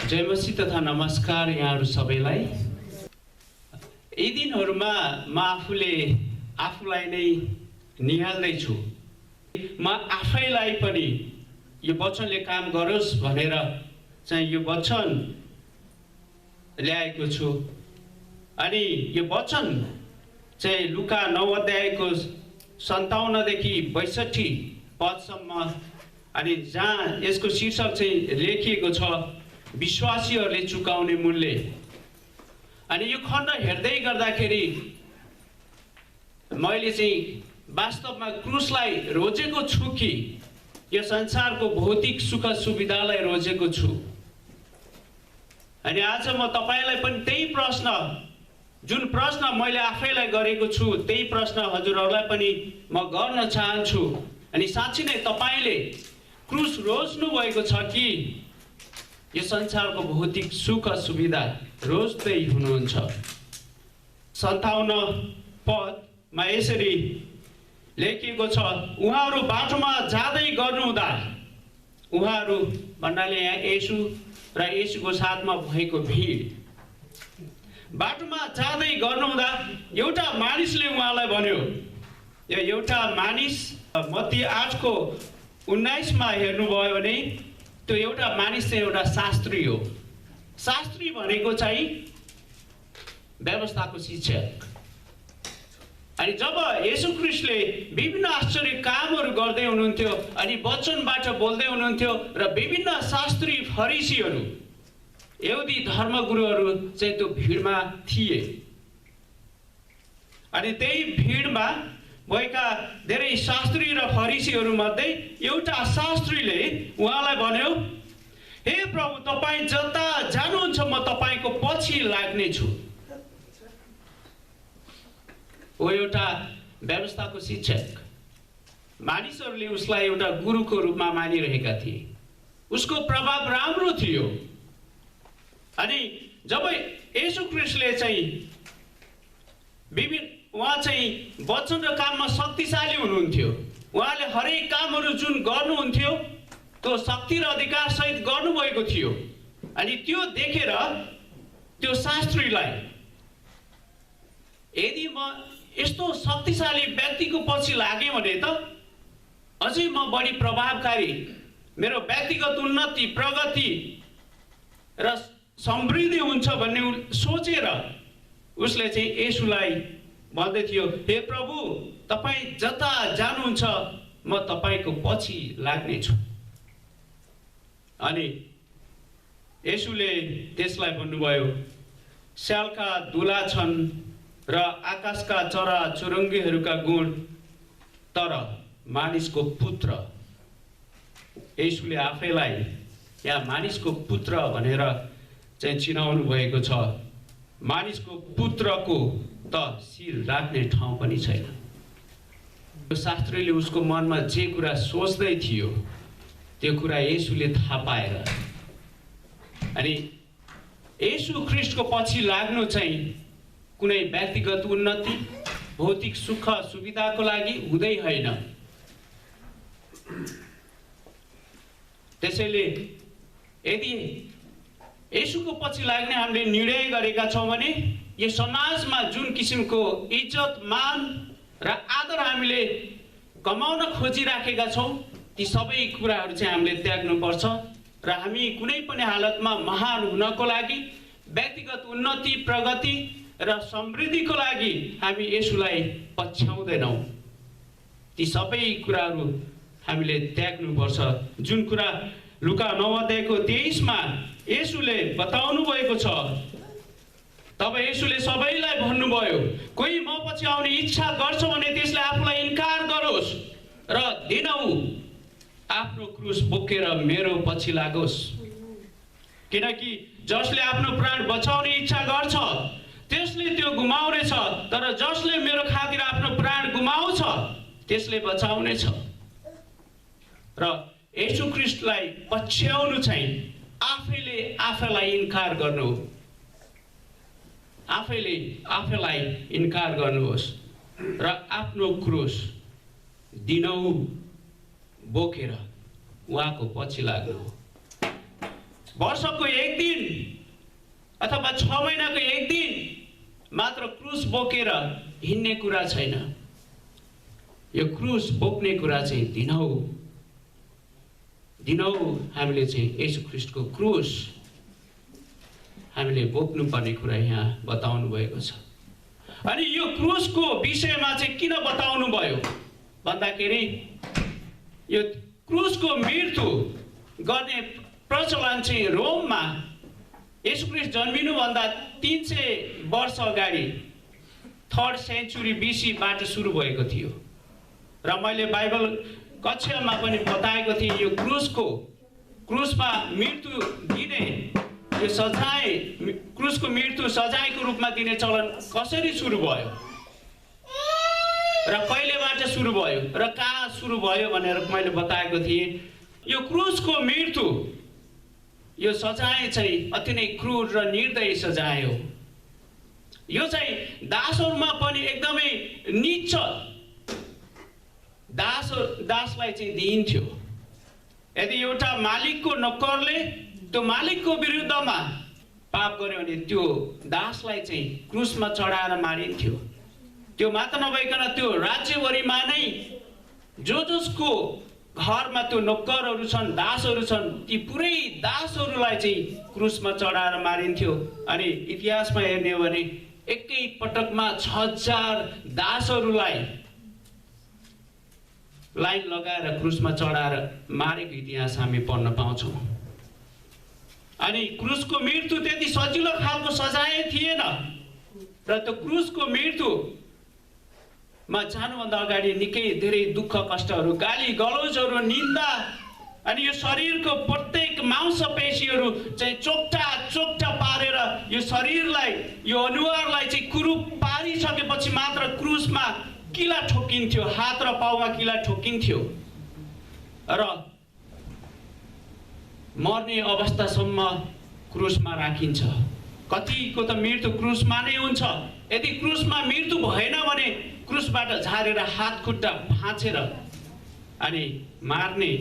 जय मसीह तथा नमस्कार यहाँहरू सबैलाई। यी दिनहरूमा म आफूलाई नै निहाल्दैछु। म आफैलाई पनि यो वचनले काम गरोस् भनेर चाहिँ यो वचन ल्याएको छु। अनि यो वचन चाहिँ लुका 9 अध्यायको 57 देखि 62 पदसम्म, अनि जहाँ यसको शीर्षक चाहिँ लेखिएको छ विश्वासीहरूले चुकाउने मूल्य। अनि यो खण्ड हेर्दै गर्दाखेरि मैले चाहिँ वास्तवमा क्रुसलाई रोजेको छु कि यो संसारको भौतिक सुख सुविधालाई रोजेको छु। अनि आज म तपाईलाई पनि त्यही प्रश्न, जुन प्रश्न मैले आफैलाई गरेको छु त्यही प्रश्न हजुरहरूलाई पनि म गर्न चाहन्छु। अनि साँच्चै नै तपाईले क्रुस रोज्नु भएको छ कि यो संसारको भौतिक सुख सुविधा रोज्दै हुनुहुन्छ? 57 पदमा यसरी लेखिएको छ, उहाँहरू बाटोमा जाँदै गर्नुहुँदा, उहाँहरू भन्नाले यहाँ येशू र येशूको साथमा भएको भिड, बाटोमा जाँदै गर्नुहुँदा एउटा मानिसले उहाँलाई भन्यो। यो एउटा मानिस मत्ती 8को 19 मा हेर्नुभयो भने त्यो एउटा मानिस चाहिँ एउटा शास्त्री हो। शास्त्री भनेको चाहिँ व्यवस्थाको शिक्षक। अनि जब येशू ख्रीष्टले विभिन्न आश्चर्य कामहरू गर्दै हुनुहुन्थ्यो अनि वचनबाट बोल्दै हुनुहुन्थ्यो र विभिन्न शास्त्री फरिसीहरू, यहुदी धर्मगुरुहरू चाहिँ त्यो भिडमा थिए। अनि त्यही भिडमा भएका धेरै शास्त्री र फरिसीहरू मध्ये एउटा शास्त्रीले उहाँलाई भन्यो, हे प्रभु, तपाईँ जता जानुहुन्छ म तपाईको पछि लाग्ने छु। ओ एउटा व्यवस्थाको शिक्षक। मानिसहरूले उसलाई एउटा गुरुको रूपमा मानिरहेका थिए। उसको प्रभाव राम्रो थियो। अनि जब येशू ख्रीष्टले चाहिँ उहाँ चाहिँ वचन र काममा शक्तिशाली हुनुहुन्थ्यो। उहाँले हरेक कामहरू जुन गर्नुहुन्थ्यो त्यो शक्ति र अधिकार सहित गर्नुभएको थियो। अनि त्यो देखेर त्यो शास्त्रीलाई, यदि म यस्तो शक्तिशाली व्यक्तिको पछि लागेँ भने त अझै म बढी प्रभावकारी, मेरो व्यक्तिगत उन्नति, प्रगति र समृद्धि हुन्छ भन्ने सोचेर उसले चाहिँ येशूलाई भन्दै थियो, हे प्रभु, तपाईँ जता जानुहुन्छ म तपाईको पछि लाग्ने छु। अनि येशूले त्यसलाई भन्नुभयो, स्यालका दुला छन् र आकाशका चरा चुरुङ्गीहरूका गुण, तर मानिसको पुत्र, येशूले आफैलाई यहाँ मानिसको पुत्र भनेर चाहिँ चिनाउनु भएको छ। मानिसको पुत्रको त शिर राख्ने ठाउँ पनि छैन। शास्त्रीले उसको मनमा जे कुरा सोच्दै थियो त्यो कुरा येशूले थाहा पाएर, अनि येशू ख्रीष्टको पछि लाग्नु चाहिँ कुनै व्यक्तिगत उन्नति, भौतिक सुख सुविधाको लागि हुँदै होइन। त्यसैले यदि येशूको पछि लाग्ने हामीले निर्णय गरेका छौँ भने यो समाजमा जुन किसिमको इज्जत, मान र आदर हामीले कमाउन खोजिराखेका छौँ ती सबै कुराहरू चाहिँ हामीले त्याग्नुपर्छ र हामी कुनै पनि हालतमा महान हुनको लागि, व्यक्तिगत उन्नति, प्रगति र समृद्धिको लागि हामी येशूलाई पछ्याउँदैनौँ। ती सबै कुराहरू हामीले त्याग्नुपर्छ। जुन कुरा लुका 9 अध्यायको 23 मा येशूले बताउनु भएको छ, तब येशूले सबैलाई भन्नुभयो, कोही म पछि आउने इच्छा गर्छ भने त्यसले आफूलाई इन्कार गरोस् र दिनहु आफ्नो क्रुस बोकेर मेरो पछि लागोस्। किनकि जसले आफ्नो प्राण बचाउने इच्छा गर्छ त्यसले त्यो गुमाउनेछ, तर जसले मेरो खातिर आफ्नो प्राण गुमाउँछ त्यसले बचाउनेछ। र येशू ख्रीष्टलाई पछ्याउनु चाहिँ आफैले आफैलाई इन्कार गर्नु हो। आफैले आफैलाई इन्कार गर्नुहोस् र आफ्नो क्रुस दिनहु बोकेर उहाँको पछि लाग्नु हो। वर्षको एक दिन अथवा 6 महिनाको एक दिन मात्र क्रुस बोकेर हिँड्ने कुरा छैन। यो क्रुस बोक्ने कुरा चाहिँ दिनौ हामीले चाहिँ येशू ख्रीष्टको क्रुस हामीले बोक्नु पर्ने कुरा यहाँ बताउनु भएको छ। अनि यो क्रुसको विषयमा चाहिँ किन बताउनु भयो भन्दाखेरि यो क्रुसको मृत्यु गर्ने प्रचलन चाहिँ रोममा येशू ख्रीष्ट जन्मिनुभन्दा 300 वर्ष अगाडि 3rd सेन्चुरी BC-बाट सुरु भएको थियो। र मैले बाइबल कक्षामा पनि बताएको थिएँ यो क्रुसमा मृत्यु दिने यो सजाय क्रुसको मृत्यु सजायको रूपमा दिने चलन कसरी सुरु भयो र कहिलेबाट सुरु भयो र कहाँ सुरु भयो भनेर मैले बताएको थिएँ। यो क्रुसको मृत्यु यो सजाय चाहिँ अति नै क्रूर र निर्दयी सजाय हो। यो चाहिँ दासहरूमा पनि एकदमै नीच दासलाई चाहिँ दिइन्थ्यो। यदि एउटा मालिकको नोकरले त्यो मालिकको विरुद्धमा पाप गर्यो भने त्यो दासलाई चाहिँ क्रुसमा चढाएर मारिन्थ्यो। त्यो मात्र नभइकन त्यो राज्यभरिमा नै जसको घरमा त्यो नोकरहरू छन् दासहरू छन् ती पुरै दासहरूलाई चाहिँ क्रुसमा चढाएर मारिन्थ्यो। अनि इतिहासमा हेर्ने हो भने एकै पटकमा 6000 दासहरूलाई लाइन लगाएर क्रुसमा चढाएर मारेको इतिहास हामी पढ्न पाउँछौँ। अनि क्रुसको मृत्यु त्यति सजिलो खालको सजाय थिएन र त्यो क्रुसको मृत्युमा जानुभन्दा अगाडि निकै धेरै दुःख कष्टहरू गाली गलौजहरू निन्दा अनि यो शरीरको प्रत्येक मांसपेशीहरू चाहिँ चोक्टा पारेर यो शरीरलाई यो अनुहारलाई चाहिँ कुरूप पारिसकेपछि मात्र क्रुसमा किला ठोकिन्थ्यो। हात र पाउमा किला ठोकिन्थ्यो र मर्ने अवस्थासम्म क्रुसमा राखिन्छ। कतिको त मृत्यु क्रुसमा नै हुन्छ। यदि क्रुसमा मृत्यु भएन भने क्रुसबाट झारेर हात खुट्टा भाँचेर अनि मार्ने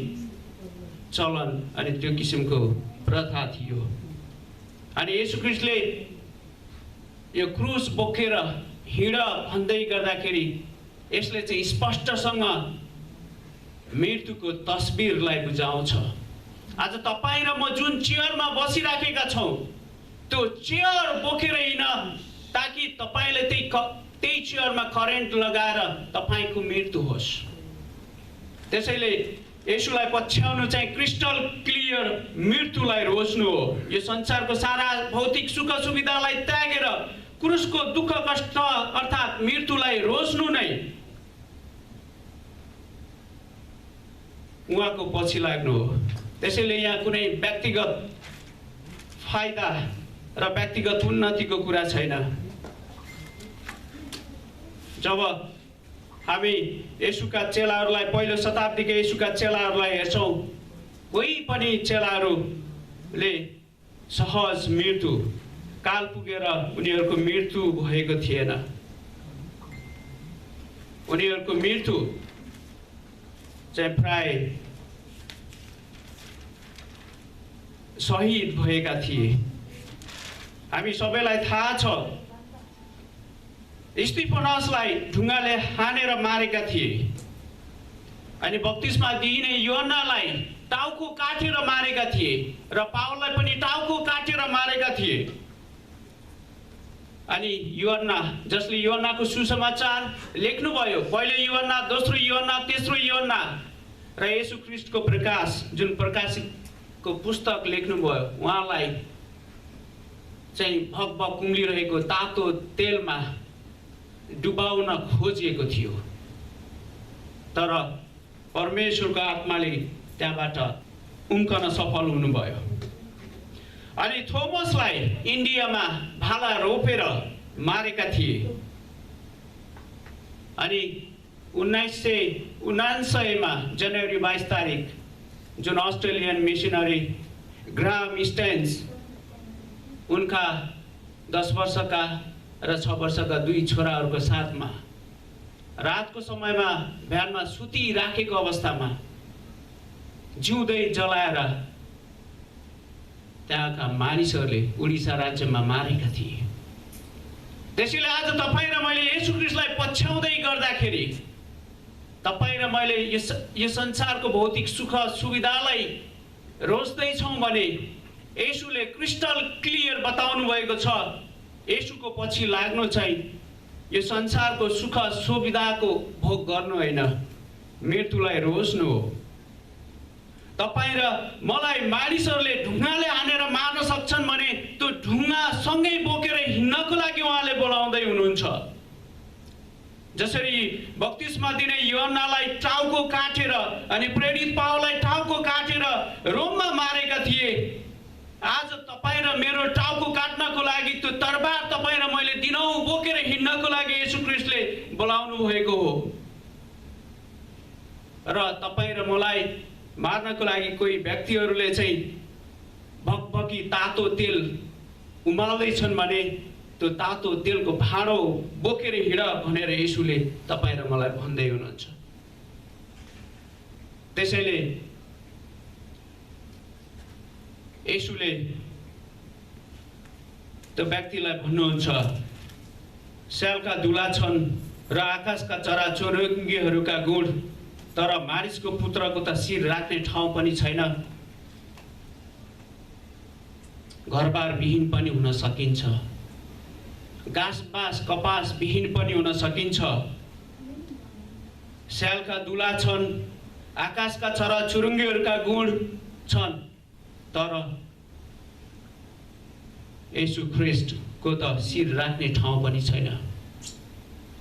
चलन अनि त्यो किसिमको प्रथा थियो। अनि येशू ख्रीष्टले यो क्रुस बोकेर हिँड भन्दै गर्दाखेरि यसले चाहिँ स्पष्टसँग मृत्युको तस्बिरलाई बुझाउँछ। आज तपाईँ र म जुन चेयरमा बसिराखेका छौँ त्यो चेयर बोकेर हिँड ताकि तपाईँले त्यही चेयरमा करेन्ट लगाएर तपाईँको मृत्यु होस्। त्यसैले येशूलाई पछ्याउनु चाहिँ क्रिस्टल क्लियर मृत्युलाई रोज्नु हो। यो संसारको सारा भौतिक सुख सुविधालाई त्यागेर क्रुसको दुःख कष्ट अर्थात् मृत्युलाई रोज्नु नै उहाँको पछि लाग्नु हो। त्यसैले यहाँ कुनै व्यक्तिगत फाइदा र व्यक्तिगत उन्नतिको कुरा छैन। जब हामी येशूका चेलाहरूलाई पहिलो शताब्दीका येशूका चेलाहरूलाई हेर्छौँ कोही पनि चेलाहरूले सहज मृत्यु काल पुगेर उनीहरूको मृत्यु भएको थिएन। उनीहरूको मृत्यु चाहिँ प्राय शहीद भएका थिए। हामी सबैलाई थाहा छ स्तिफनसलाई ढुङ्गाले हानेर मारेका थिए। अनि बप्तिस्मा दिइने योहन्नालाई टाउको काटेर मारेका थिए र पावललाई पनि टाउको काटेर मारेका थिए। अनि योहन्ना जसले योहन्नाको सुसमाचार लेख्नुभयो पहिलो योहन्ना दोस्रो योहन्ना तेस्रो योहन्ना र येशू ख्रीष्टको प्रकाश जुन प्रकाशितको पुस्तक लेख्नुभयो उहाँलाई चाहिँ भगभग कुम्लिरहेको तातो तेलमा डुबाउन खोजिएको थियो तर परमेश्वरको आत्माले त्यहाँबाट उम्कन सफल हुनुभयो। अनि थोमसलाई इन्डियामा भाला रोपेर मारेका थिए। अनि 1979 मा जनवरी 22 तारिक जुन अस्ट्रेलियन मिशनरी ग्राहम स्टेन्स उनका 10 वर्षका र 6 वर्षका 2 छोराहरूको साथमा रातको समयमा भ्यानमा सुतिराखेको अवस्थामा जिउँदै जलाएर त्यहाँका मानिसहरूले उडिसा राज्यमा मारेका थिए। त्यसैले आज तपाईँ र मैले येशू ख्रीष्टलाई पछ्याउँदै गर्दाखेरि तपाईँ र मैले यो संसारको भौतिक सुख सुविधालाई रोज्दैछौँ भने येशूले क्रिस्टल क्लियर बताउनु भएको छ, येशूको पछि लाग्नु चाहिँ यो संसारको सुख सुविधाको भोग गर्नु होइन, मृत्युलाई रोज्नु हो। तपाईँ र मलाई मानिसहरूले ढुङ्गाले हानेर मार्न सक्छन् भने त्यो ढुङ्गा सँगै बोकेर हिँड्नको लागि उहाँले बोलाउँदै हुनुहुन्छ। जसरी बप्तिस्मा दिने यूहन्नालाई टाउको काटेर अनि प्रेरित पावललाई टाउको काटेर रोममा मारेका थिए, आज तपाईँ र मेरो टाउको काट्नको लागि त्यो तरबार तपाईँ र मैले दिनौँ बोकेर हिँड्नको लागि येशू ख्रीष्टले बोलाउनु भएको हो। र तपाईँ र मलाई मार्नको लागि कोही व्यक्तिहरूले चाहिँ भकभकी तातो तेल उमाल्दैछन् भने त्यो तातो तेलको भाँडो बोकेर हिँड भनेर येशूले तपाईँ र मलाई भन्दै हुनुहुन्छ। त्यसैले येशूले त्यो व्यक्तिलाई भन्नुहुन्छ, स्यालका दुला छन् र आकाशका चराचुरुङ्गीहरूका गुण, तर मानिसको पुत्रको त शिर राख्ने ठाउँ पनि छैन। घरबार विहीन पनि हुन सकिन्छ, घाँसबास कपास विहीन पनि हुन सकिन्छ। स्यालका दुला छन्, आकाशका चराचुरुङ्गीहरूका गुण छन्, तर येशू ख्रीष्टको त शिर राख्ने ठाउँ पनि छैन।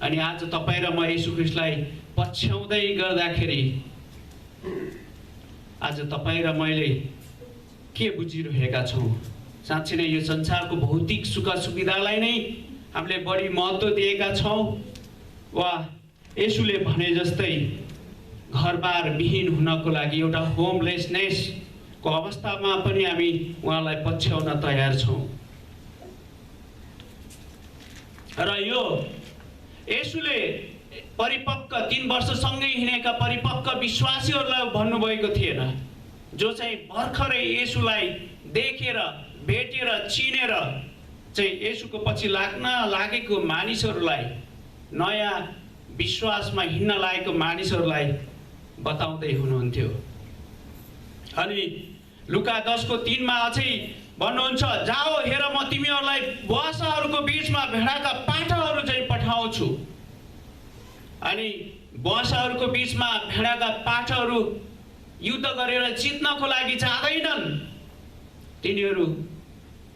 अनि आज तपाईँ र म येशू ख्रीष्टलाई पछ्याउँदै गर्दाखेरि आज तपाईँ र मैले के बुझिरहेका छौँ? साँच्चै नै यो संसारको भौतिक सुख सुविधालाई नै हामीले बढी महत्त्व दिएका छौँ, वा येशूले भने जस्तै घरबार विहीन हुनको लागि एउटा होमलेसनेसको अवस्थामा पनि हामी उहाँलाई पछ्याउन तयार छौँ। र यो येशूले परिपक्व 3 वर्षसँगै हिँडेका परिपक्व विश्वासीहरूलाई भन्नुभएको थिएन, जो चाहिँ भर्खरै येशूलाई देखेर भेटेर चिनेर चाहिँ येशूको पछि लाग्न लागेको मानिसहरूलाई, नयाँ विश्वासमा हिँड्न लागेको मानिसहरूलाई बताउँदै हुनुहुन्थ्यो। अनि लुका 10:3 अझै भन्नुहुन्छ, जाओ हेर म तिमीहरूलाई बुवासाहरूको बिचमा भेडाका पाठाहरू चाहिँ पठाउँछु। अनि बुवासाहरूको बिचमा भेडाका पाठाहरू युद्ध गरेर जित्नको लागि जाँदैनन्, तिनीहरू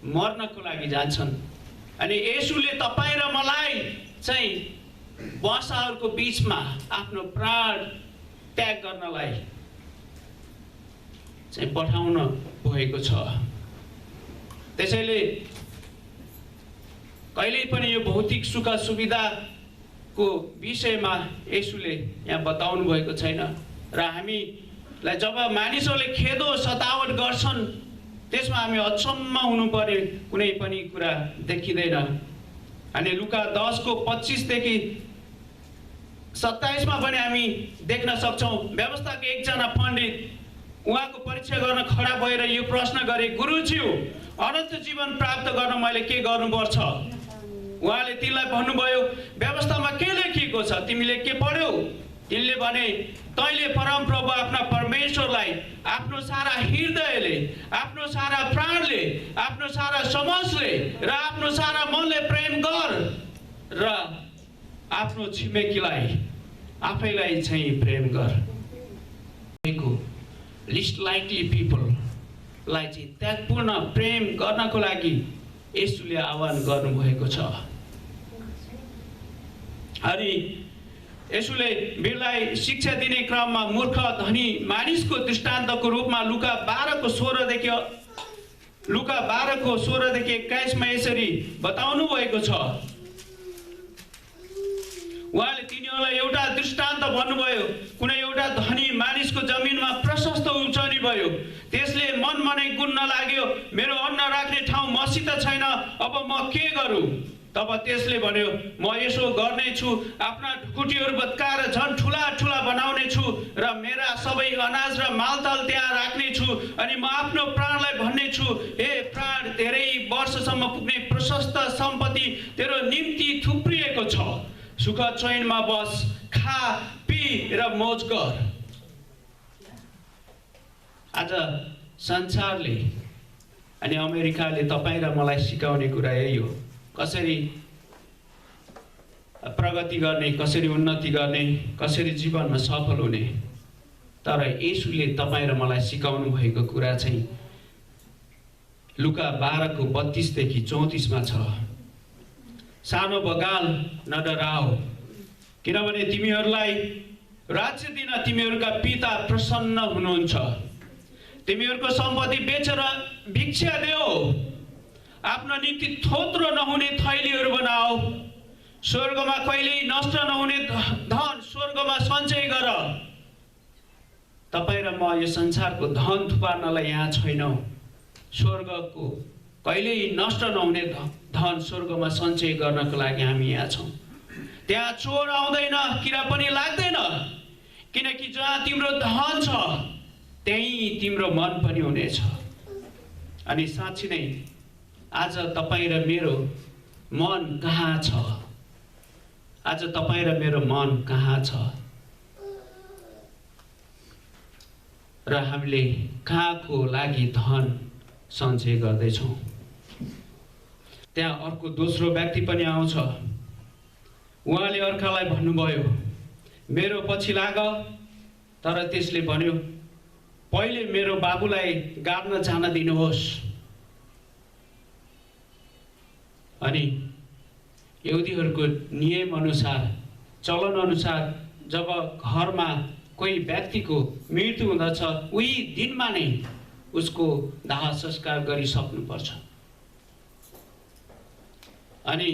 मर्नको लागि जान्छन्। अनि येशूले तपाईँ र मलाई चाहिँ बुवासाहरूको बिचमा आफ्नो प्राण त्याग गर्नलाई चाहिँ पठाउन भएको छ। त्यसैले कहिल्यै पनि यो भौतिक सुख सुविधाको विषयमा येशूले यहाँ बताउनु भएको छैन। र हामीलाई जब मानिसहरूले खेदो सतावट गर्छन्, त्यसमा हामी अचम्म हुनु पर्ने कुनै पनि कुरा देखिँदैन। अनि लुका 10:25 27 पनि हामी देख्न सक्छौँ, व्यवस्थाको एकजना पण्डित उहाँको परीक्षा गर्न खडा भएर यो प्रश्न गरे, गुरुज्यू, अनन्त जीवन प्राप्त गर्न मैले के गर्नुपर्छ? उहाँले तिनलाई भन्नुभयो, व्यवस्थामा के लेखिएको छ, तिमीले के पढ्यौ? तिनले भने, तैँले परमप्रभु आफ्ना परमेश्वरलाई आफ्नो सारा हृदयले, आफ्नो सारा प्राणले, आफ्नो सारा समझले र आफ्नो सारा मनले प्रेम गर, र आफ्नो छिमेकीलाई आफैलाई चाहिँ प्रेम गर। लिस्ट लाइकली पिपललाई चाहिँ त्यागपूर्ण प्रेम गर्नको लागि येशूले आह्वान गर्नुभएको छ। अनि येशूले वीरलाई शिक्षा दिने क्रममा मूर्ख धनी मानिसको दृष्टान्तको रूपमा लुका 12:16 21 यसरी बताउनु भएको छ। उहाँले तिनीहरूलाई एउटा दृष्टान्त भन्नुभयो, कुनै एउटा धनी मानिसको जमिनमा प्रशस्त उब्जनी भयो, त्यसले मन मनै गुन्न लाग्यो, मेरो अन्न राख्ने ठाउँ मसित छैन, अब म के गरौँ? तब त्यसले भन्यो म यसो गर्ने छु, आफ्ना ढुकुटीहरू भत्काएर झन् ठुला ठुला बनाउने छु र मेरा सबै अनाज र मालताल त्यहाँ राख्ने छु। अनि म आफ्नो प्राणलाई भन्ने छु, हे प्राण, धेरै वर्षसम्म पुग्ने प्रशस्त सम्पत्ति तेरो निम्ति थुप्रिएको छ। सुख चैनमा बस, खा पी र मोज गर। आज संसारले अनि अमेरिकाले तपाईँ र मलाई सिकाउने कुरा यही हो, कसरी प्रगति गर्ने, कसरी उन्नति गर्ने, कसरी जीवनमा सफल हुने। तर येशूले तपाईँ र मलाई सिकाउनु भएको कुरा चाहिँ लुका 12:32-34 मा छ। सानो बगाल नडराओ, किनभने तिमीहरूलाई राज्य दिन तिमीहरूका पिता प्रसन्न हुनुहुन्छ। तिमीहरूको सम्पत्ति बेचेर भिक्षा देऊ, आफ्नो निम्ति थोत्रो नहुने थैलीहरू बनाऊ, स्वर्गमा कहिल्यै नष्ट नहुने धन स्वर्गमा सञ्चय गर। तपाईँ र म यो संसारको धन थुपार्नलाई यहाँ छैनौँ, स्वर्गको कहिल्यै नष्ट नहुने धन स्वर्गमा सञ्चय गर्नको लागि हामी यहाँ छौँ। त्यहाँ चोर आउँदैन, किरा पनि लाग्दैन, किनकि जहाँ तिम्रो धन छ त्यहीँ तिम्रो मन पनि हुनेछ। अनि साँच्चै नै आज तपाईँ र मेरो मन कहाँ छ? आज तपाईँ र मेरो मन कहाँ छ? र हामीले कहाँको लागि धन सञ्चय गर्दैछौँ? त्यहाँ अर्को दोस्रो व्यक्ति पनि आउँछ। उहाँले अर्कालाई भन्नुभयो, मेरो पछि लाग। तर त्यसले भन्यो, पहिले मेरो बाबुलाई गाड्न जान दिनुहोस्। अनि यहुदीहरूको नियम अनुसार, चलन अनुसार जब घरमा कोही व्यक्तिको मृत्यु हुँदछ उही दिनमा नै उसको दाह संस्कार गरिसक्नुपर्छ। अनि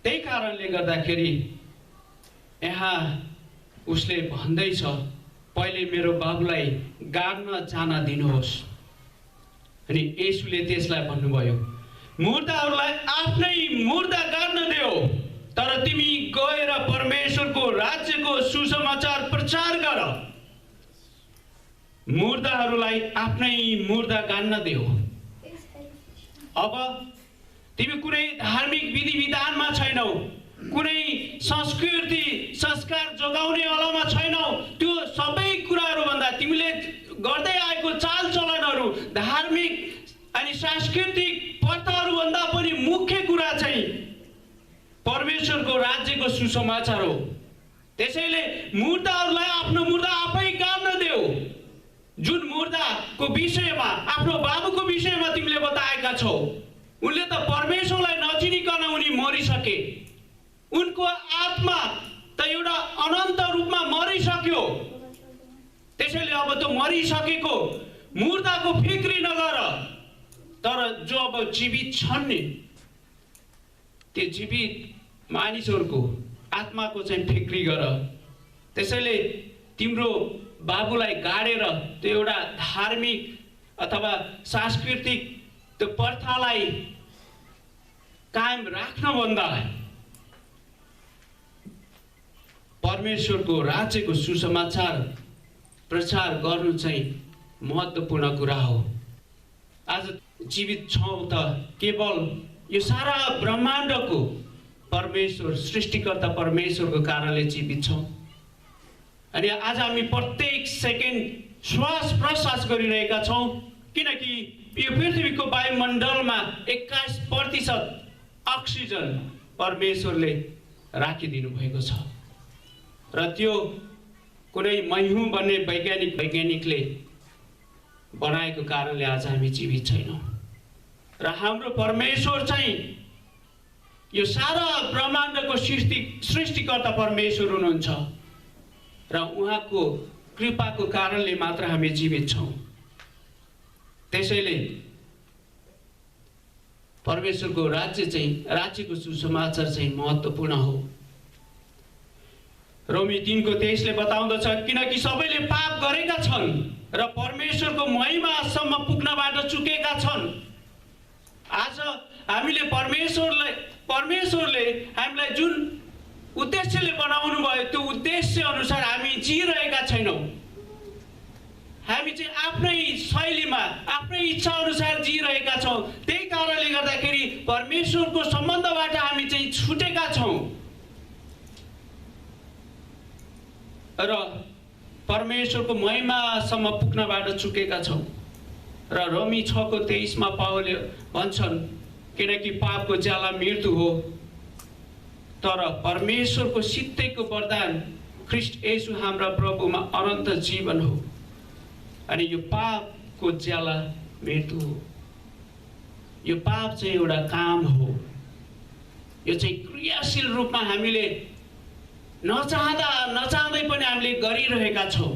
त्यही कारणले गर्दाखेरि यहाँ उसले भन्दैछ, पहिले मेरो बाबुलाई गाड्न जान दिनुहोस्। अनि येशूले त्यसलाई भन्नुभयो, मुर्दाहरूलाई आफ्नै मुर्दा गाड्न देऊ, तर तिमी गएर परमेश्वरको राज्यको सुसमाचार प्रचार गर। मुर्दाहरूलाई आफ्नै मुर्दा गाड्न देऊ। अब तिमी कुनै धार्मिक विधि विधानमा छैनौ, कुनै संस्कृति संस्कार जोगाउने अलमा छैनौ। त्यो सबै कुराहरू भन्दा तिमीले गर्दै आएको चालचलनहरू, धार्मिक अनि सांस्कृतिक प्रथाहरू भन्दा पनि मुख्य कुरा चाहिँ परमेश्वरको राज्यको सुसमाचार हो। त्यसैले मुर्दाहरूलाई आफ्नो मुर्दा आफै गाड्न देऊ। जुन मुर्दाको विषयमा, आफ्नो बाबुको विषयमा तिमीले बताएका छौ, उनले त परमेश्वरलाई नचिनिकन उनी मरिसके। उनको आत्मा त एउटा अनन्त रूपमा मरिसक्यो। त्यसैले अब त मरिसकेको मुर्दाको फिक्री नगर, तर जो अब जीवित छन् नि, त्यो जीवित मानिसहरूको आत्माको चाहिँ फिक्री गर। त्यसैले तिम्रो बाबुलाई गाडेर त्यो एउटा धार्मिक अथवा सांस्कृतिक त्यो प्रथालाई कायम राख्नुभन्दा परमेश्वरको राज्यको सुसमाचार प्रचार गर्नु चाहिँ महत्त्वपूर्ण कुरा हो। आज जीवित छौँ त केवल यो सारा ब्रह्माण्डको परमेश्वर, सृष्टिकर्ता परमेश्वरको कारणले जीवित छौँ। अनि आज हामी प्रत्येक सेकेन्ड श्वास प्रश्वास गरिरहेका छौँ, किनकि यो पृथ्वीको वायुमण्डलमा 21% अक्सिजन परमेश्वरले राखिदिनु भएको छ। र त्यो कुनै मैहुँ भन्ने वैज्ञानिकले बनाएको कारणले आज हामी जीवित छैनौँ। र हाम्रो परमेश्वर चाहिँ यो सारा ब्रह्माण्डको सृष्टिकर्ता परमेश्वर हुनुहुन्छ र उहाँको कृपाको कारणले मात्र हामी जीवित छौँ। त्यसैले परमेश्वरको राज्यको सुसमाचार चाहिँ महत्त्वपूर्ण हो। रोमी 3:23 बताउँदछ, किनकि सबैले पाप गरेका छन् र परमेश्वरको महिमासम्म पुग्नबाट चुकेका छन्। आज हामीले परमेश्वर परमेश्वरले हामीलाई जुन उद्देश्यले बनाउनु भयो त्यो उद्देश्य अनुसार हामी जिइरहेका छैनौँ। हामी चाहिँ आफ्नै शैलीमा आफ्नै इच्छा अनुसार जिइरहेका छौँ। त्यही कारणले गर्दाखेरि परमेश्वरको सम्बन्धबाट हामी चाहिँ छुटेका छौँ र परमेश्वरको महिमासम्म पुग्नबाट चुकेका छौँ। र रोमी 6:23 मा पावलले भन्छन्, किनकि पापको ज्याला मृत्यु हो, तर परमेश्वरको सित्तैको वरदान ख्रीष्ट येशू हाम्रा प्रभुमा अनन्त जीवन हो। अनि यो पापको ज्याला मृत्यु हो। यो पाप चाहिँ एउटा काम हो। यो चाहिँ क्रियाशील रूपमा हामीले नचाहँदै पनि हामीले गरिरहेका छौँ।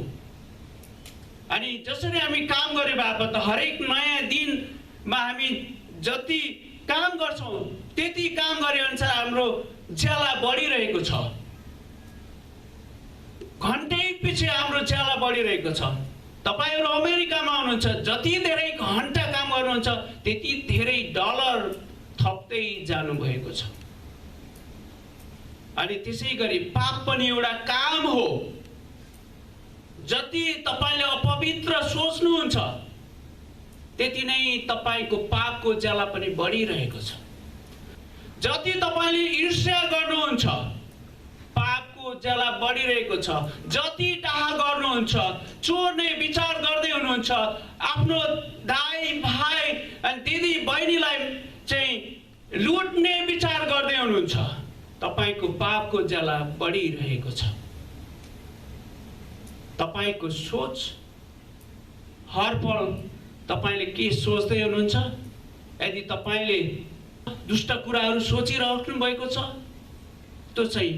अनि जसरी हामी काम गरे बापत हरेक नयाँ दिनमा हामी जति काम गर्छौँ त्यति काम गरे अनुसार हाम्रो ज्याला बढिरहेको छ। घन्टै पछि हाम्रो ज्याला बढिरहेको छ। तपाईहरु अमेरिकामा हुनुहुन्छ, जति धेरै घण्टा काम गर्नुहुन्छ त्यति धेरै डलर थप्दै जानु भएको छ। अनि त्यसै गरी पाप पनि एउटा काम हो। जति तपाईले अपवित्र सोच्नुहुन्छ त्यति नै तपाईको पापको ज्याला पनि बढिरहेको छ। जति तपाईले ईर्ष्या गर्नुहुन्छ पापको ज्याला बढिरहेको छ। जति डाहा गर्नुहुन्छ, चोर्ने विचार गर्दै हुनुहुन्छ, आफ्नो दाइ भाइ अनि दिदी बहिनीलाई चाहिँ लुट्ने विचार गर्दै हुनुहुन्छ, तपाईको पापको ज्याला बढिरहेको छ। तपाईको सोच हर पल तपाईले के सोच्दै हुनुहुन्छ? यदि तपाईले दुष्ट कुराहरू सोचिराख्नु भएको छ, त्यो चाहिँ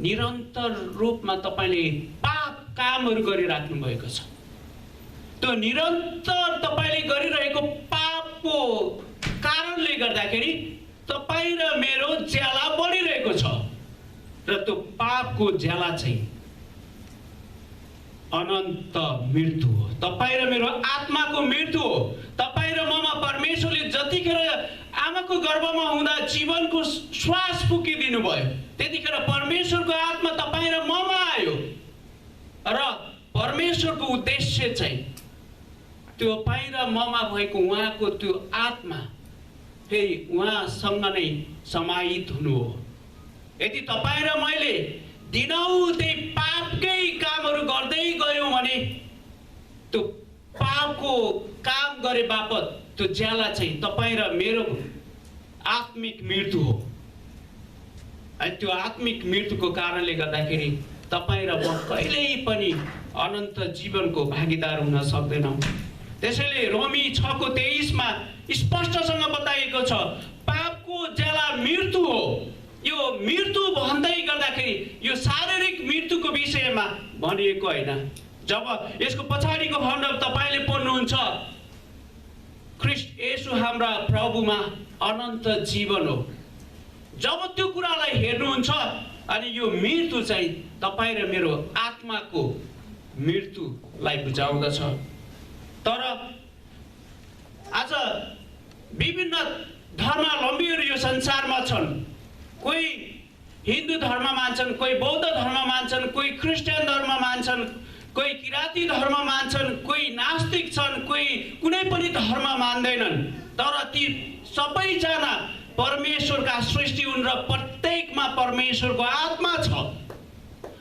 निरन्तर रूपमा तपाईले पाप कामहरू गरिराख्नु भएको छ। त्यो निरन्तर तपाईले गरिरहेको पापको कारणले गर्दाखेरि तपाई र मेरो ज्याला बढिरहेको छ। र त्यो पापको ज्याला चाहिँ अनन्त मृत्यु हो। तपाई र मेरो आत्माको मृत्यु हो। तपाई र ममा परमेश्वरले जतिखेर आमाको गर्भमा हुँदा जीवनको श्वास फुकिदिनु भयो, त्यतिखेर परमेश्वरको आत्मा तपाई र ममा आयो। र परमेश्वरको उद्देश्य चाहिँ त्यो तपाई र ममा भएको उहाँको त्यो आत्मा फेरि उहाँसँग नै समाहित हुनु हो। यदि तपाई र मैले दिनहुँ पापकै कामहरू गर्दै गयौँ भने त्यो पापको काम गरे बापत त्यो ज्याला चाहिँ तपाई र मेरो आत्मिक मृत्यु हो। अनि त्यो आत्मिक मृत्युको कारणले गर्दाखेरि तपाई र म कहिल्यै पनि अनन्त जीवनको भागीदार हुन सक्दैनौँ। त्यसैले रोमी 6:23 मा स्पष्टसँग बताइएको छ, पापको ज्याला मृत्यु हो। यो मृत्यु भन्दै गर्दाखेरि यो शारीरिक मृत्युको विषयमा भनिएको होइन। जब यसको पछाडिको खण्ड तपाईले पढ्नुहुन्छ, ख्रीष्ट येशू हाम्रा प्रभुमा अनन्त जीवन हो। जब त्यो कुरालाई हेर्नुहुन्छ अनि यो मृत्यु चाहिँ तपाई र मेरो आत्माको मृत्युलाई बुझाउँदछ। तर आज विभिन्न धर्मावलम्बीहरू यो संसारमा छन्। कोही हिन्दू धर्म मान्छन्, कोही बौद्ध धर्म मान्छन्, कोही क्रिस्चियन धर्म मान्छन्, कोही किराती धर्म मान्छन्, कोही नास्तिक छन्, कोही कुनै पनि धर्म मान्दैनन्। तर ती सबैजना परमेश्वरका सृष्टि हुन् र प्रत्येकमा परमेश्वरको आत्मा छ।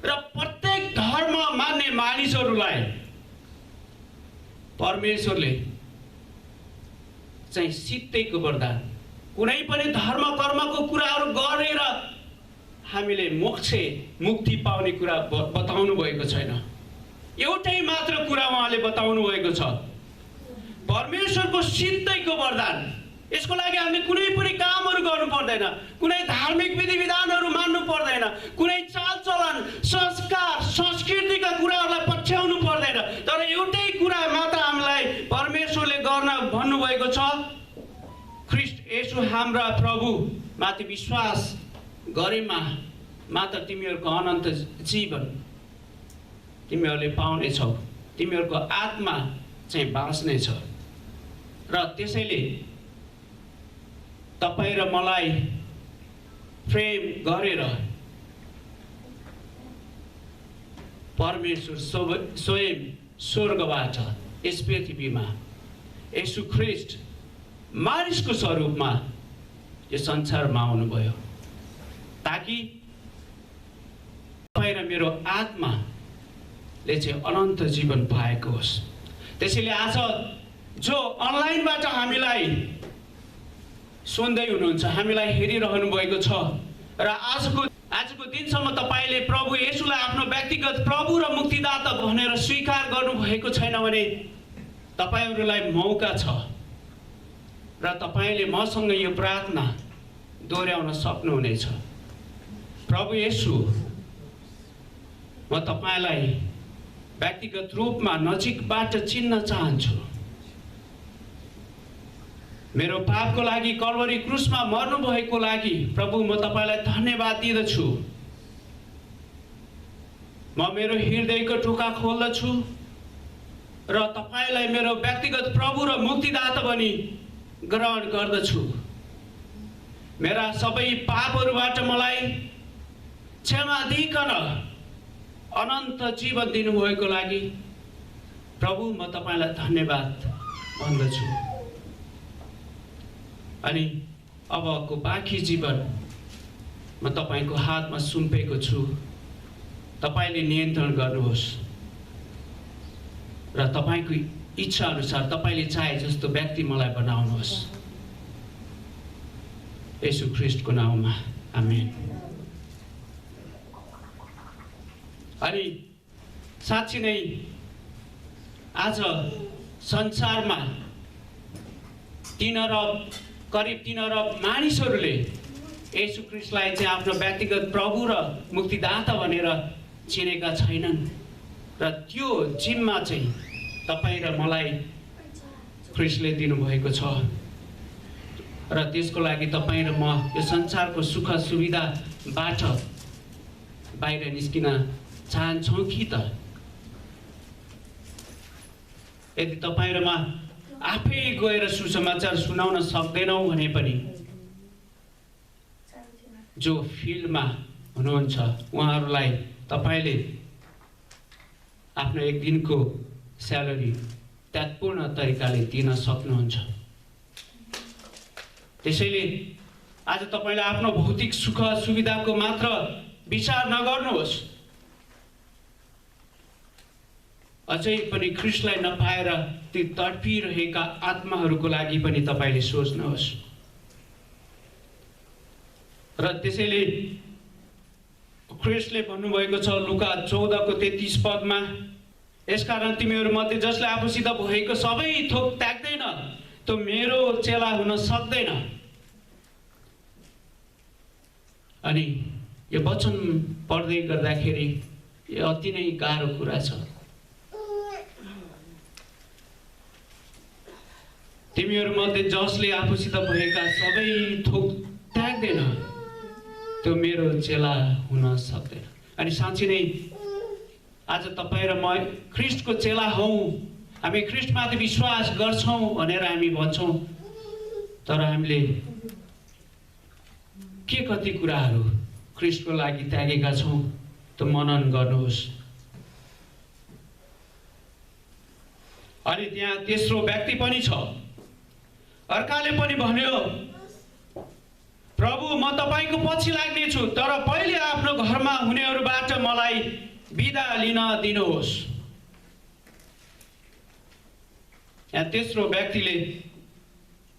र प्रत्येक धर्म मान्ने मानिसहरूलाई परमेश्वरले चाहिँ सित्तैको वरदान, कुनै पनि धर्म कर्मको कुराहरू गरेर हामीले मोक्ष मुक्ति पाउने कुरा बताउनु भएको छैन। एउटै मात्र कुरा उहाँले बताउनु भएको छ, परमेश्वरको सित्तैको वरदान। यसको लागि हामीले कुनै पनि कामहरू गर्नु पर्दैन, कुनै धार्मिक विधि विधानहरू मान्नु पर्दैन, कुनै चालचलन संस्कार संस्कृतिका कुराहरूलाई पछ्याउनु पर्दैन। तर एउटै कुरा मात्र हामीलाई परमेश्वरले गर्न भन्नुभएको छ, ख्रीष्ट येशू हाम्रा प्रभु माथि विश्वास गरेमा मात्र तिमीहरूको अनन्त जीवन तिमीहरूले पाउनेछौ। तिमीहरूको आत्मा चाहिँ बाँच्नेछ। र त्यसैले तपाई र मलाई प्रेम गरेर परमेश्वर स्वयं स्वर्गबाट यस पृथ्वीमा येशू ख्रीष्ट मानिसको स्वरूपमा यो संसारमा आउनुभयो ताकि तपाईं र मेरो आत्माले चाहिँ अनन्त जीवन पाएको होस्। त्यसैले आज जो अनलाइनबाट हामीलाई सुन्दै हुनुहुन्छ, हामीलाई हेरिरहनु भएको छ र आजको दिनसम्म तपाईले प्रभु येशूलाई आफ्नो व्यक्तिगत प्रभु र मुक्तिदाता भनेर स्वीकार गर्नुभएको छैन भने तपाईहरुलाई मौका छ र तपाईले मसँग यो प्रार्थना दोहोर्याउन सक्नुहुनेछ। प्रभु येशू, म तपाईलाई व्यक्तिगत रूपमा नजिकबाट चिन्न चाहन्छु। मेरो पापको लागि कल्वरी क्रुसमा मर्नु भएको लागि प्रभु म तपाईलाई धन्यवाद दिदछु। म मेरो हृदयको ढोका खोल्दछु र तपाईलाई मेरो व्यक्तिगत प्रभु र मुक्तिदाता बनी ग्रहण गर्दछु। मेरा सबै पापहरूबाट मलाई क्षमा दिइकन अनन्त जीवन दिनुभएको लागि प्रभु म तपाईलाई धन्यवाद भन्दछु। अनि अबको बाँकी जीवन म तपाईको हातमा सुम्पेको छु। तपाईले नियन्त्रण गर्नुहोस् र तपाईको इच्छा अनुसार तपाईले चाहे जस्तो व्यक्ति मलाई बनाउनुहोस्। येशू ख्रीष्टको नाममा आमेन। अनि साँच्चै नै आज संसारमा करिब 3 अरब मानिसहरूले येशू ख्रीष्टलाई चाहिँ आफ्नो व्यक्तिगत प्रभु र मुक्तिदाता भनेर चिनेका छैनन् र त्यो जिम्मा चाहिँ तपाई र मलाई ख्रीष्टले दिनुभएको छ र त्यसको लागि तपाई र म यो संसारको सुख सुविधाबाट बाहिर निस्किन चाहन्छौँ कि त? यदि तपाई र म आफै गएर सुसमाचार सुनाउन सक्दैनौँ भने पनि जो फिल्डमा हुनुहुन्छ उहाँहरूलाई तपाईले आफ्नो एक दिनको स्यालेरी तत्पूर्ण तरिकाले दिन सक्नुहुन्छ। त्यसैले आज तपाईले आफ्नो भौतिक सुख सुविधाको मात्र विचार नगर्नुहोस्, अझै पनि ख्रीष्टलाई नपाएर ती तडपिरहेका आत्माहरूको लागि पनि तपाईले सोच्नुहोस्। र त्यसैले ख्रीष्टले भन्नुभएको छ लुका 14:33 पदमा, यसकारण तिमीहरू मध्ये जसले आफूसित भएको सबै थोक त्याग्दैन त्यो मेरो चेला हुन सक्दैन। अनि यो वचन पढ्दै गर्दाखेरि यो अति नै गाह्रो कुरा छ। तिमीहरू मध्ये जसले आफूसित भएका सबै थोक त्याग्दैन त्यो मेरो चेला हुन सक्दैन। अनि साँच्चै नै आज तपाईं र म ख्रीष्टको चेला हौं, हामी ख्रीष्टमाथि विश्वास गर्छौं भनेर हामी भन्छौं, तर हामीले के कति कुराहरू ख्रीष्टको लागि त्यागेका छौं त मनन गर्नुहोस्। अनि त्यहाँ तेस्रो व्यक्ति पनि छ। अर्काले पनि भन्यो, प्रभु म तपाईको पछि लाग्नेछु, तर पहिले आफ्नो घरमा हुनेहरूबाट मलाई बिदा लिन दिनुहोस्। यहाँ तेस्रो व्यक्तिले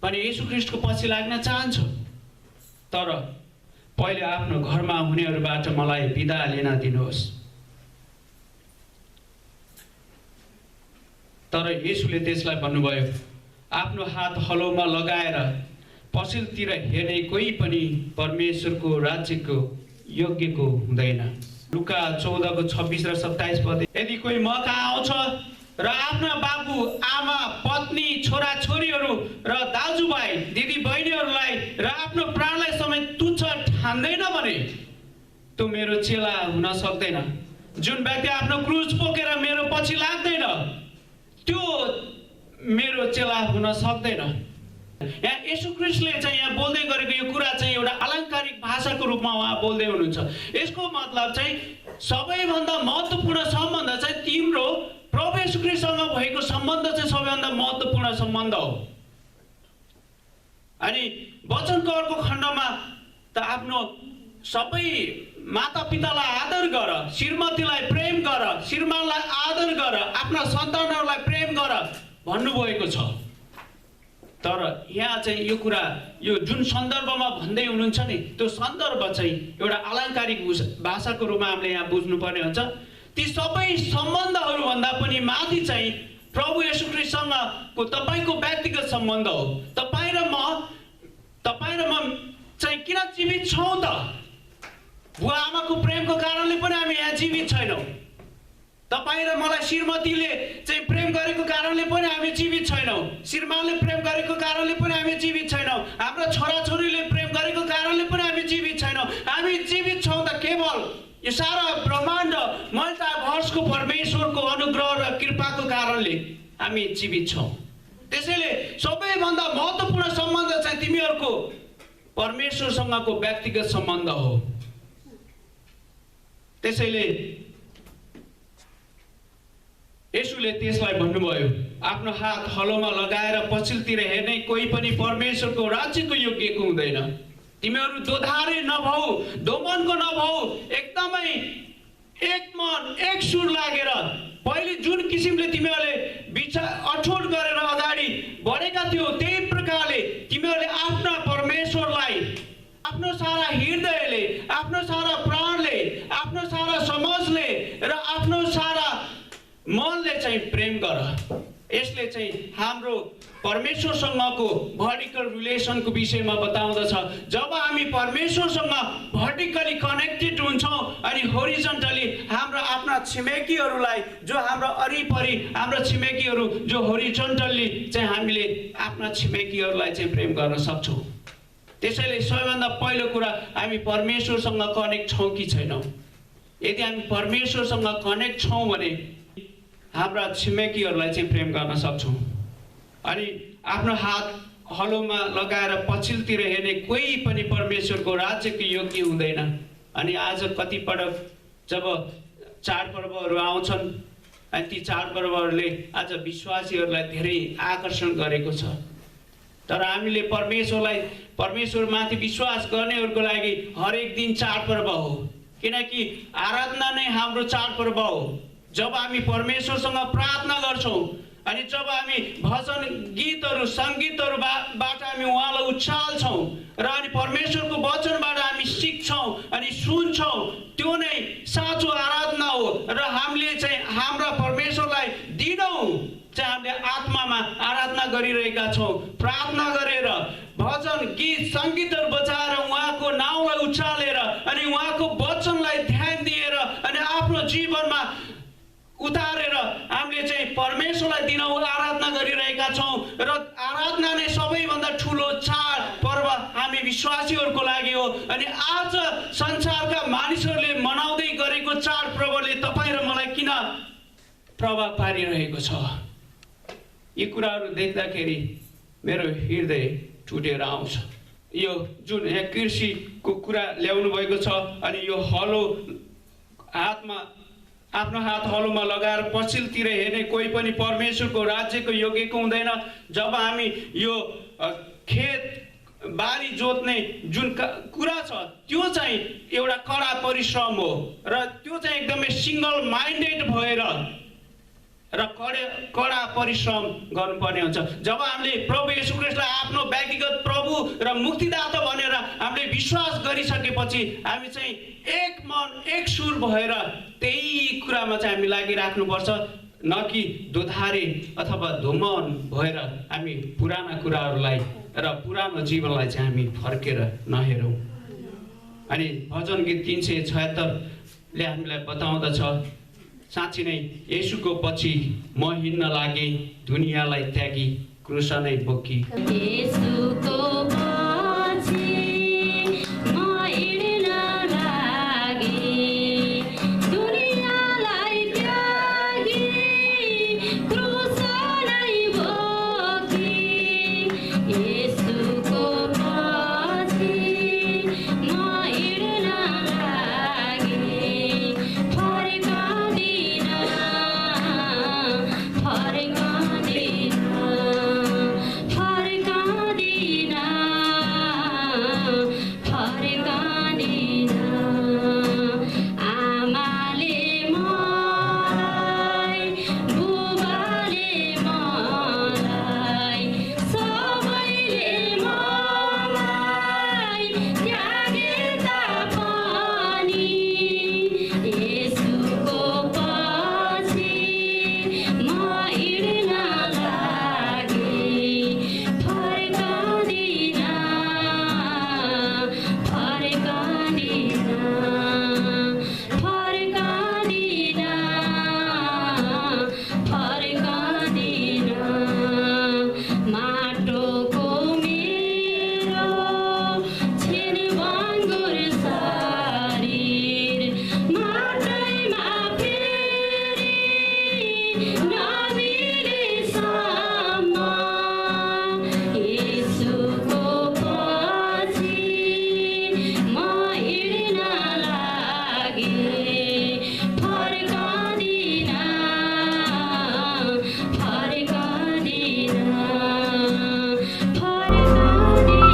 पनि येशू ख्रीष्टको पछि लाग्न चाहन्छ, तर पहिले आफ्नो घरमा हुनेहरूबाट मलाई बिदा लिन दिनुहोस्। तर येशूले त्यसलाई भन्नुभयो, आफ्नो हात हलोमा लगाएर पछिल्तिर हेर्ने कोही पनि परमेश्वरको राज्यको योग्यको हुँदैन। लुका 14:26 र 27 पद, यदि कोही मकहाँ आउँछ र आफ्ना बाबु आमा पत्नी छोरा छोरीहरू र दाजुभाइ दिदी बहिनीहरूलाई र आफ्नो प्राणलाई समेत तुच्छ ठान्दैन भने त्यो मेरो चेला हुन सक्दैन। जुन व्यक्ति आफ्नो क्रुस बोकेर मेरो पछि लाग्दैन त्यो मेरो चेला हुन सक्दैन। यहाँ येशू ख्रीष्टले चाहिँ यहाँ बोल्दै गरेको यो कुरा चाहिँ एउटा अलङ्कारिक भाषाको रूपमा उहाँ बोल्दै हुनुहुन्छ। यसको मतलब चाहिँ सबैभन्दा महत्त्वपूर्ण सम्बन्ध चाहिँ तिम्रो प्रभु येशू ख्रीष्टसँग भएको सम्बन्ध चाहिँ सबैभन्दा महत्त्वपूर्ण सम्बन्ध हो। अनि वचनको अर्को खण्डमा त आफ्नो सबै मातापितालाई आदर गर, श्रीमतीलाई प्रेम गर, श्रीमानलाई आदर गर, आफ्ना सन्तानहरूलाई प्रेम गर भन्नुभएको छ। तर यहाँ चाहिँ यो कुरा यो जुन सन्दर्भमा भन्दै हुनुहुन्छ नि त्यो सन्दर्भ चाहिँ एउटा अलङ्कारिक भाषाको रूपमा हामीले यहाँ बुझ्नुपर्ने हुन्छ। ती सबै सम्बन्धहरू भन्दा पनि माथि चाहिँ प्रभु येशू ख्रीष्टसँगको तपाईको व्यक्तिगत सम्बन्ध हो। तपाईँ र म चाहिँ किन जीवित छौँ त? बुवा आमाको प्रेमको कारणले पनि हामी यहाँ जीवित छैनौँ। तपाईँ र मलाई श्रीमतीले चाहिँ प्रेम गरेको कारणले पनि हामी जीवित छैनौँ। श्रीमानले प्रेम गरेको कारणले पनि हामी जीवित छैनौँ। हाम्रा छोराछोरीले प्रेम गरेको कारणले पनि हामी जीवित छैनौँ। हामी जीवित छौँ त केवल यो सारा ब्रह्माण्ड मल्टाभर्सको परमेश्वरको अनुग्रह र कृपाको कारणले हामी जीवित छौँ। त्यसैले सबैभन्दा महत्त्वपूर्ण सम्बन्ध चाहिँ तिमीहरूको परमेश्वरसँगको व्यक्तिगत सम्बन्ध हो। त्यसैले येशूले त्यसलाई भन्नुभयो, आफ्नो हात हलोमा लगाएर पछिल्तिर हेर्ने कोही पनि परमेश्वरको राज्यको योग्यको हुँदैन। तिमीहरू दोधारे नभऊ, दोमनको नभऊ, एकदमै एक मन एक सुर लागेर पहिले जुन किसिमले तिमीहरूले अठोट गरेर अगाडि बढेका थियौ त्यही प्रकारले तिमीहरूले आफ्ना परमेश्वरलाई आफ्नो सारा हृदयले, आफ्नो सारा प्राणले, आफ्नो सारा समझले र आफ्नो सारा मनले चाहिँ प्रेम गर। यसले चाहिँ हाम्रो परमेश्वरसँगको भर्टिकल रिलेसनको विषयमा बताउँदछ। जब हामी परमेश्वरसँग भर्टिकली कनेक्टेड हुन्छौँ अनि होरिजन्टली हाम्रा आफ्ना छिमेकीहरूलाई जो हाम्रो वरिपरि हाम्रा छिमेकीहरू जो होरिजन्टली चाहिँ हामीले आफ्ना छिमेकीहरूलाई चाहिँ प्रेम गर्न सक्छौँ। त्यसैले सबैभन्दा पहिलो कुरा हामी परमेश्वरसँग कनेक्ट छौँ कि छैनौँ। यदि हामी परमेश्वरसँग कनेक्ट छौँ भने हाम्रा छिमेकीहरूलाई चाहिँ प्रेम गर्न सक्छौँ। अनि आफ्नो हात हलोमा लगाएर पछिल्तिर हेर्ने कोही पनि परमेश्वरको राज्यको योग्य हुँदैन। अनि आज कतिपटक जब चाडपर्वहरू आउँछन् अनि ती चाडपर्वहरूले आज विश्वासीहरूलाई धेरै आकर्षण गरेको छ। तर हामीले परमेश्वरमाथि विश्वास गर्नेहरूको लागि हरेक दिन चाडपर्व हो, किनकि आराधना नै हाम्रो चाडपर्व हो। जब हामी परमेश्वरसँग प्रार्थना गर्छौँ अनि जब हामी भजन गीतहरू सङ्गीतहरूबाट हामी उहाँलाई उचाल्छौँ र अनि परमेश्वरको वचनबाट हामी सिक्छौँ अनि सुन्छौँ, त्यो नै साँचो आराधना हो। र हामीले चाहिँ हाम्रा परमेश्वरलाई दिनौँ चाहिँ हामीले आत्मामा आराधना गरिरहेका छौँ। प्रार्थना गरेर भजन गीत सङ्गीतहरू बजाएर उहाँको नाउँलाई उचालेर अनि उहाँको वचनलाई ध्यान दिएर अनि आफ्नो जीवनमा उतारेर हामीले चाहिँ परमेश्वरलाई दिनौँ आराधना गरिरहेका छौँ। र आराधना नै सबैभन्दा ठुलो चाड पर्व हामी विश्वासीहरूको लागि हो। अनि आज संसारका मानिसहरूले मनाउँदै गरेको चाड पर्वले तपाईँ र मलाई किन प्रभाव पारिरहेको छ? यी कुराहरू देख्दाखेरि मेरो हृदय टुटेर आउँछ। यो जुन यहाँ कृषिको कुरा ल्याउनु भएको छ अनि यो हलो हातमा आफ्नो हात हलोमा लगाएर पछिल्तिर हेर्ने कोही पनि परमेश्वरको राज्यको योग्यको हुँदैन। जब हामी यो खेत बारी जोत्ने जुन कुरा छ त्यो चाहिँ एउटा कडा परिश्रम हो र त्यो चाहिँ एकदमै सिङ्गल माइन्डेड भएर र कडा परिश्रम गर्नुपर्ने हुन्छ। जब हामीले प्रभु येशू ख्रीष्टलाई आफ्नो व्यक्तिगत प्रभु र मुक्तिदाता भनेर हामीले विश्वास गरिसकेपछि हामी चाहिँ एक मन एक सुर भएर त्यही कुरामा चाहिँ हामी लागिराख्नुपर्छ, न कि दोधारे अथवा धुमन भएर हामी पुराना कुराहरूलाई र पुरानो जीवनलाई चाहिँ हामी फर्केर नहेरौँ। अनि भजन गीत 376ले हामीलाई बताउँदछ, साँच्ची नै येशूको पछि म हिँड्न लागे दुनियाँलाई त्यागी क्रुस नै बोकी।